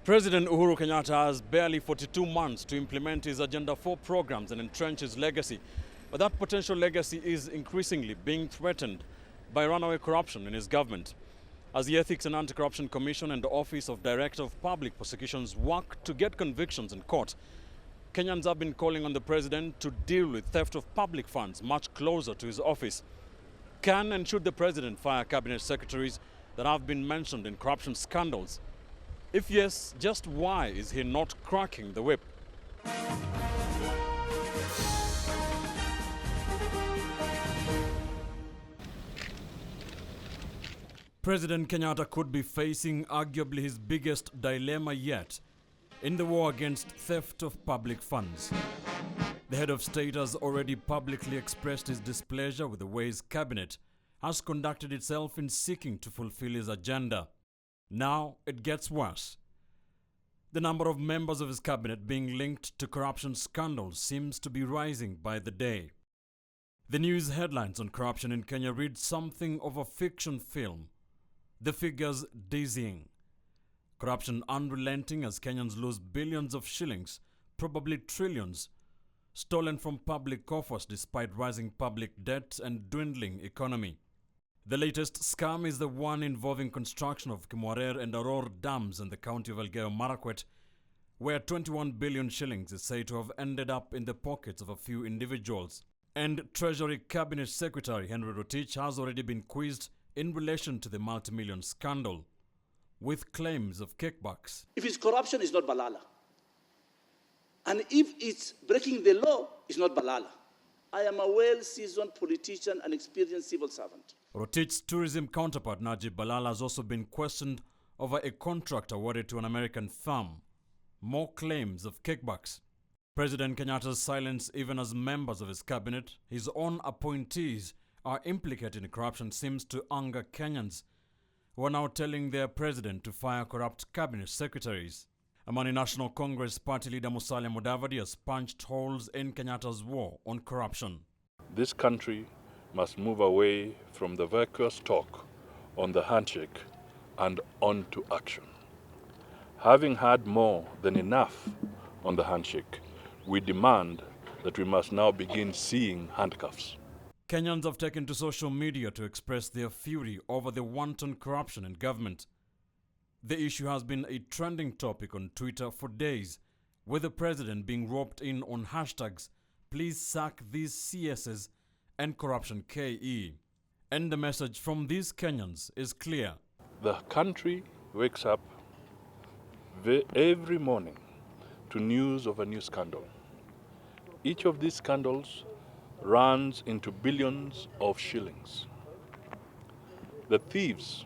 President Uhuru Kenyatta has barely 42 months to implement his Agenda 4 programs and entrench his legacy. But that potential legacy is increasingly being threatened by runaway corruption in his government. As the Ethics and Anti-Corruption Commission and the Office of Director of Public Prosecutions work to get convictions in court, Kenyans have been calling on the president to deal with theft of public funds much closer to his office. Can and should the president fire cabinet secretaries that have been mentioned in corruption scandals? If yes, just why is he not cracking the whip? President Kenyatta could be facing arguably his biggest dilemma yet in the war against theft of public funds. The head of state has already publicly expressed his displeasure with the way his cabinet has conducted itself in seeking to fulfill his agenda. Now it gets worse. The number of members of his cabinet being linked to corruption scandals seems to be rising by the day. The news headlines on corruption in Kenya read something of a fiction film. The figures dizzying. Corruption unrelenting as Kenyans lose billions of shillings, probably trillions, stolen from public coffers despite rising public debt and dwindling economy. The latest scam is the one involving construction of Kimwarer and Aror dams in the county of Elgeyo Marakwet, where 21 billion shillings is said to have ended up in the pockets of a few individuals. And Treasury Cabinet Secretary Henry Rotich has already been quizzed in relation to the multi-million scandal, with claims of kickbacks. If it's corruption, it's not balala. And if it's breaking the law, it's not balala. I am a well-seasoned politician and experienced civil servant. Rotich's tourism counterpart Najib Balala has also been questioned over a contract awarded to an American firm. More claims of kickbacks. President Kenyatta's silence, even as members of his cabinet, his own appointees, are implicated in corruption, seems to anger Kenyans, who are now telling their president to fire corrupt cabinet secretaries. Amani National Congress party leader Musalia Mudavadi has punched holes in Kenyatta's war on corruption. This country must move away from the vacuous talk on the handshake and on to action. Having had more than enough on the handshake, we demand that we must now begin seeing handcuffs. Kenyans have taken to social media to express their fury over the wanton corruption in government. The issue has been a trending topic on Twitter for days, with the president being roped in on hashtags "Please sack these CSs" and "Corruption KE." And the message from these Kenyans is clear. The country wakes up every morning to news of a new scandal. Each of these scandals runs into billions of shillings. The thieves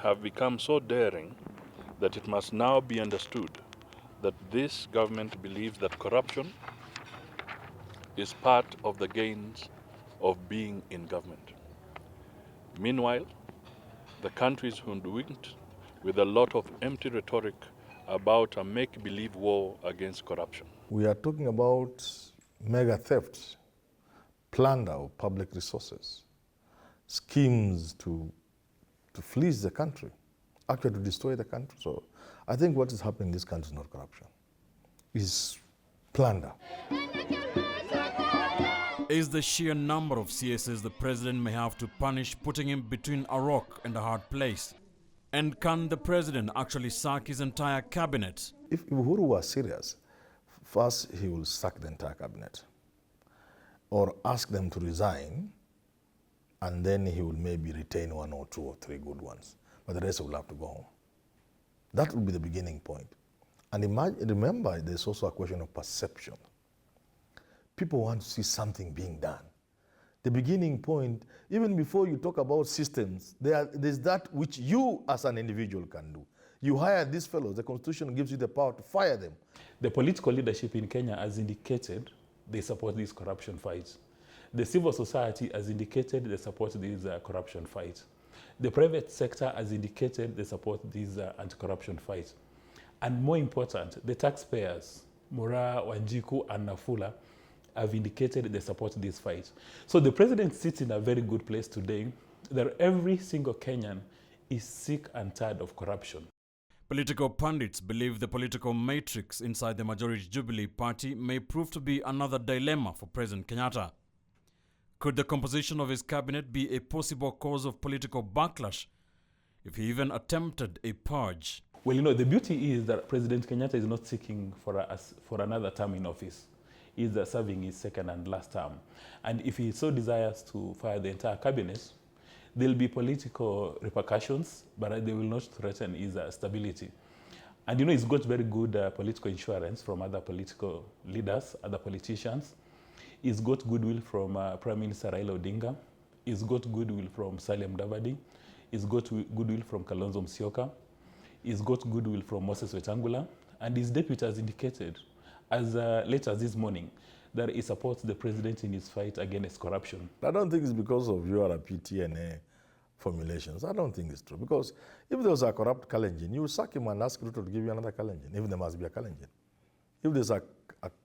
have become so daring that it must now be understood that this government believes that corruption is part of the gains of being in government. Meanwhile, the country is hoodwinked with a lot of empty rhetoric about a make-believe war against corruption. We are talking about mega thefts, plunder of public resources, schemes to fleece the country, actually to destroy the country. So I think what is happening in this country is not corruption, it's plunder. Is the sheer number of CSs the president may have to punish putting him between a rock and a hard place? And can the president actually sack his entire cabinet? If Uhuru was serious, first he will sack the entire cabinet or ask them to resign, and then he will maybe retain one or two or three good ones, but the rest will have to go home. That will be the beginning point. And remember, there's also a question of perception. People want to see something being done. The beginning point, even before you talk about systems, there's that which you as an individual can do. You hire these fellows, the Constitution gives you the power to fire them. The political leadership in Kenya has indicated they support these corruption fights. The civil society has indicated they support these corruption fights. The private sector has indicated they support these anti-corruption fights. And more important, the taxpayers, Mura, Wanjiku, and Nafula, have indicated they support these fights. So the president sits in a very good place today that every single Kenyan is sick and tired of corruption. Political pundits believe the political matrix inside the majority Jubilee party may prove to be another dilemma for President Kenyatta. Could the composition of his cabinet be a possible cause of political backlash if he even attempted a purge? Well, the beauty is that President Kenyatta is not seeking for another term in office. He's serving his second and last term. And if he so desires to fire the entire cabinet, there'll be political repercussions, but they will not threaten his stability. And he's got very good political insurance from other political leaders, other politicians. He's got goodwill from Prime Minister Raila Odinga. He's got goodwill from Salim Davadi. He's got goodwill from Kalonzo Musyoka. He's got goodwill from Moses Wetangula. And his deputy has indicated, as late as this morning, that he supports the president in his fight against corruption. I don't think it's because of your PTNA formulations. I don't think it's true. Because if there was a corrupt Kalenjin, you sack him and ask Ruto to give you another Kalenjin, if there must be a Kalenjin. If there's a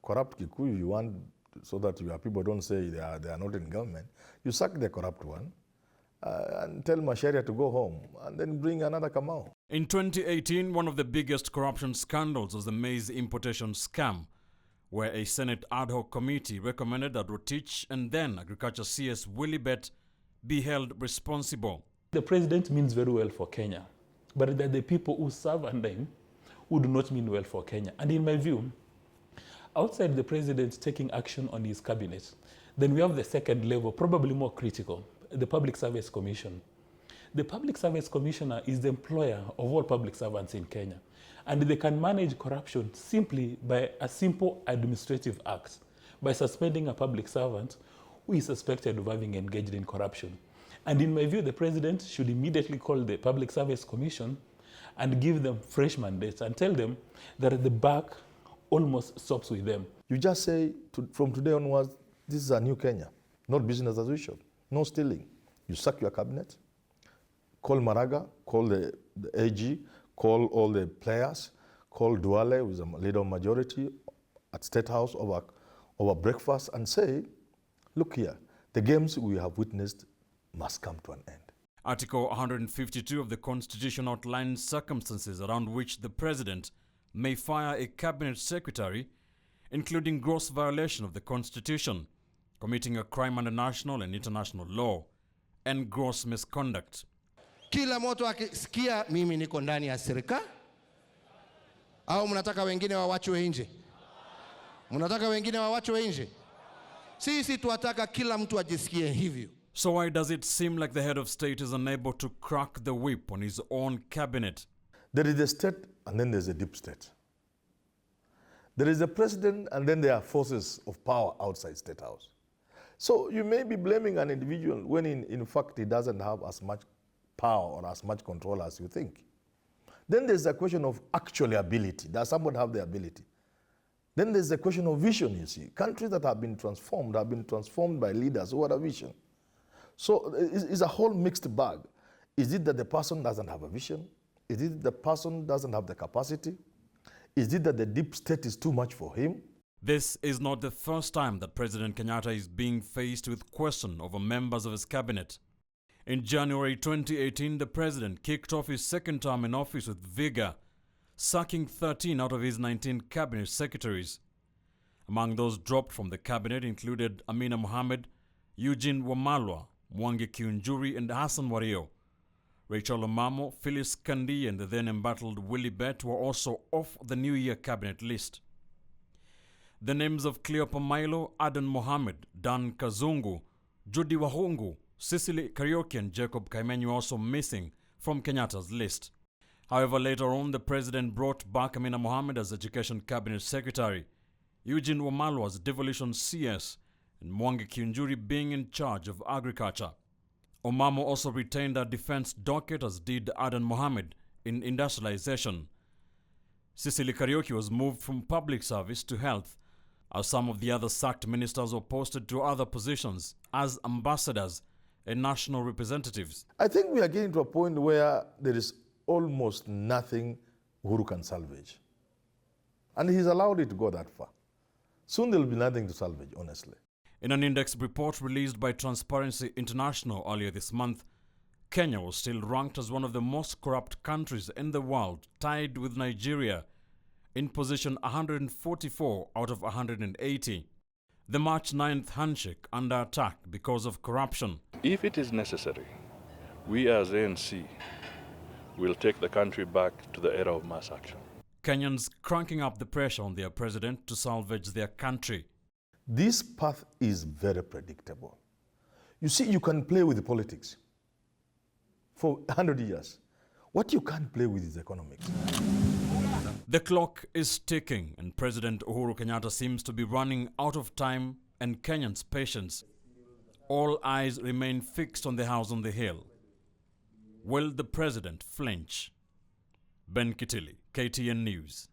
corrupt Kikuyu you want so that your people don't say they are not in government, you sack the corrupt one and tell Macharia to go home and then bring another Kamau. In 2018, one of the biggest corruption scandals was the maize importation scam, where a Senate ad hoc committee recommended that Rotich and then Agriculture CS Willibet be held responsible. The president means very well for Kenya, but that the people who serve under him would not mean well for Kenya. And in my view, outside the president taking action on his cabinet, then we have the second level, probably more critical, the Public Service Commission. The Public Service Commissioner is the employer of all public servants in Kenya. And they can manage corruption simply by a simple administrative act, by suspending a public servant who is suspected of having engaged in corruption. And in my view, the president should immediately call the Public Service Commission and give them fresh mandates and tell them that the buck almost stops with them. You just say, from today onwards, this is a new Kenya, not business as usual, no stealing. You sack your cabinet, call Maraga, call the AG, call all the players, call Duale, who is a leader of majority, at State House over breakfast and say, look here, the games we have witnessed must come to an end. Article 152 of the Constitution outlines circumstances around which the president may fire a cabinet secretary, including gross violation of the Constitution, committing a crime under national and international law, and gross misconduct. Kila mtu akisikia mimi niko ndani ya serikali, au mnataka wengine wawachwe nje? Mnataka wengine wawachwe nje? Sisi tuataka kila mtu ajisikie hivyo. So why does it seem like the head of state is unable to crack the whip on his own cabinet? There is a state and then there's a deep state. There is a president and then there are forces of power outside State House. So you may be blaming an individual when in fact he doesn't have as much power or as much control as you think. Then there's a question of actual ability. Does someone have the ability? Then there's a question of vision, you see. Countries that have been transformed by leaders who had a vision. So it's a whole mixed bag. Is it that the person doesn't have a vision? Is it the person doesn't have the capacity? Is it that the deep state is too much for him? This is not the first time that President Kenyatta is being faced with question over members of his cabinet. In January 2018, the president kicked off his second term in office with vigor, sacking 13 out of his 19 cabinet secretaries. Among those dropped from the cabinet included Amina Mohamed, Eugene Wamalwa, Mwangi Kiunjuri and Hassan Wario. Rachel Omamo, Phyllis Kandi and the then embattled Willibet were also off the New Year cabinet list. The names of Cleopa Milo, Adan Mohamed, Dan Kazungu, Judy Wahungu, Cecily Kariuki and Jacob Kaimenyu were also missing from Kenyatta's list. However, later on, the president brought back Amina Mohamed as Education Cabinet Secretary, Eugene Wamalwa as Devolution CS, and Mwangi Kiunjuri being in charge of agriculture. Omamo also retained a defense docket, as did Adan Mohamed in industrialization. Cecily Kariuki was moved from public service to health, as some of the other sacked ministers were posted to other positions as ambassadors and national representatives. I think we are getting to a point where there is almost nothing Uhuru can salvage. And he's allowed it to go that far. Soon there will be nothing to salvage, honestly. In an index report released by Transparency International earlier this month, Kenya was still ranked as one of the most corrupt countries in the world, tied with Nigeria in position 144 out of 180. The March 9th handshake under attack because of corruption. If it is necessary, we as ANC will take the country back to the era of mass action. Kenyans cranking up the pressure on their president to salvage their country. This path is very predictable. You see, you can play with politics for 100 years. What you can't play with is economics. The clock is ticking and President Uhuru Kenyatta seems to be running out of time and Kenyans' patience. All eyes remain fixed on the house on the hill. Will the president flinch? Ben Kitili, KTN News.